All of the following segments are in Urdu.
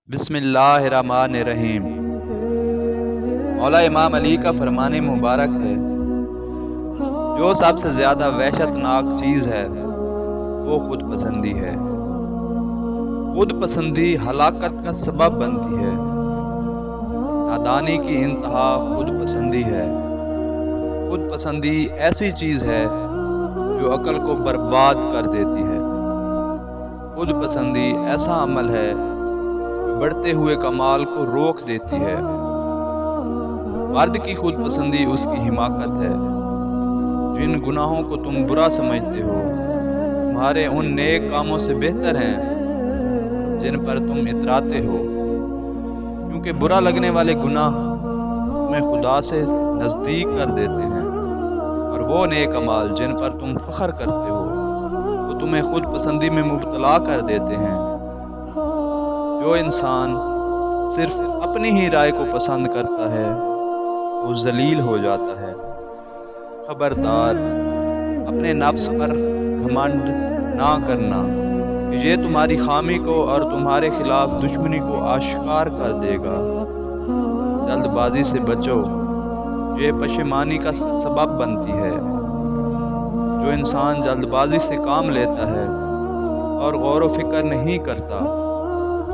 بسم اللہ الرحمن الرحیم۔ مولا امام علی کا فرمان مبارک ہے، جو سب سے زیادہ وحشت ناک چیز ہے وہ خود پسندی ہے۔ خود پسندی ہلاکت کا سبب بنتی ہے۔ نادانی کی انتہا خود پسندی ہے۔ خود پسندی ایسی چیز ہے جو عقل کو برباد کر دیتی ہے۔ خود پسندی ایسا عمل ہے بڑھتے ہوئے کمال کو روک دیتی ہے۔ مرد کی خود پسندی اس کی حماقت ہے۔ جن گناہوں کو تم برا سمجھتے ہو تمہارے ان نیک کاموں سے بہتر ہیں جن پر تم اتراتے ہو، کیونکہ برا لگنے والے گناہ تمہیں خدا سے نزدیک کر دیتے ہیں، اور وہ نیک اعمال جن پر تم فخر کرتے ہو وہ تمہیں خود پسندی میں مبتلا کر دیتے ہیں۔ جو انسان صرف اپنی ہی رائے کو پسند کرتا ہے وہ ذلیل ہو جاتا ہے۔ خبردار، اپنے نفس پر گھمنڈ نہ کرنا کہ یہ تمہاری خامی کو اور تمہارے خلاف دشمنی کو آشکار کر دے گا۔ جلد بازی سے بچو، یہ پشیمانی کا سبب بنتی ہے۔ جو انسان جلد بازی سے کام لیتا ہے اور غور و فکر نہیں کرتا،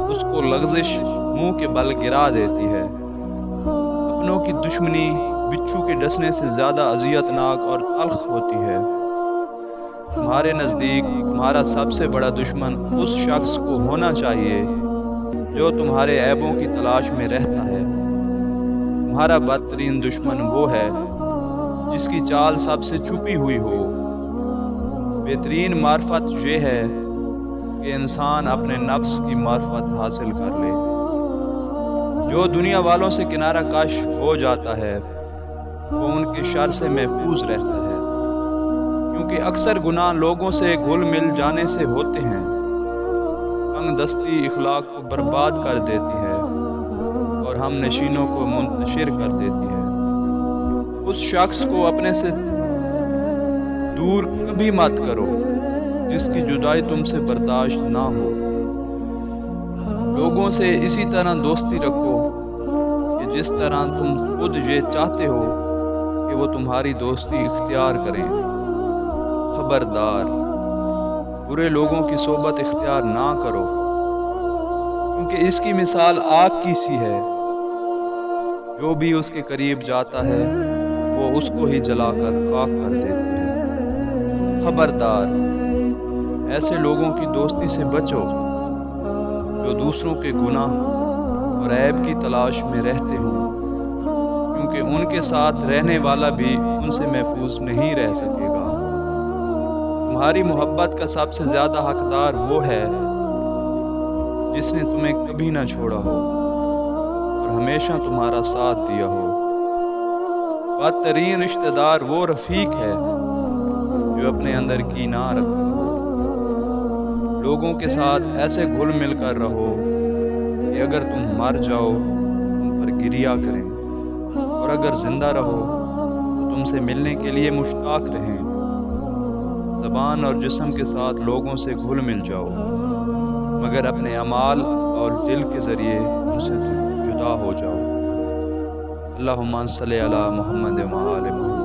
اس کو لغزش منہ کے بل گرا دیتی ہے۔ اپنوں کی دشمنی بچھو کے ڈسنے سے زیادہ اذیت ناک اور تلخ ہوتی ہے۔ تمہارے نزدیک تمہارا سب سے بڑا دشمن اس شخص کو ہونا چاہیے جو تمہارے عیبوں کی تلاش میں رہتا ہے۔ تمہارا بدترین دشمن وہ ہے جس کی چال سب سے چھپی ہوئی ہو۔ بہترین معرفت یہ ہے کہ انسان اپنے نفس کی معرفت حاصل کر لے۔ جو دنیا والوں سے کنارہ کش ہو جاتا ہے وہ ان کے شر سے محفوظ رہتا ہے، کیونکہ اکثر گناہ لوگوں سے گھل مل جانے سے ہوتے ہیں۔ تنگ دستی اخلاق کو برباد کر دیتی ہے اور ہم نشینوں کو منتشر کر دیتی ہے۔ اس شخص کو اپنے سے دور کبھی مت کرو جس کی جدائی تم سے برداشت نہ ہو۔ لوگوں سے اسی طرح دوستی رکھو کہ جس طرح تم خود یہ چاہتے ہو کہ وہ تمہاری دوستی اختیار کریں۔ خبردار، برے لوگوں کی صحبت اختیار نہ کرو، کیونکہ اس کی مثال آگ کی سی ہے۔ جو بھی اس کے قریب جاتا ہے وہ اس کو ہی جلا کر خاک کر دیتی ہے۔ خبردار، ایسے لوگوں کی دوستی سے بچو جو دوسروں کے گناہ اور عیب کی تلاش میں رہتے ہوں، کیونکہ ان کے ساتھ رہنے والا بھی ان سے محفوظ نہیں رہ سکے گا۔ تمہاری محبت کا سب سے زیادہ حقدار وہ ہے جس نے تمہیں کبھی نہ چھوڑا ہو اور ہمیشہ تمہارا ساتھ دیا ہو۔ بدترین رشتہ دار وہ رفیق ہے جو اپنے اندر کینہ رکھتا ہو۔ لوگوں کے ساتھ ایسے گھل مل کر رہو کہ اگر تم مر جاؤ تم پر گریا کریں، اور اگر زندہ رہو تو تم سے ملنے کے لیے مشتاق رہیں۔ زبان اور جسم کے ساتھ لوگوں سے گھل مل جاؤ، مگر اپنے اعمال اور دل کے ذریعے ان سے جدا ہو جاؤ۔ اللہم صلی علی محمد و آل محمد۔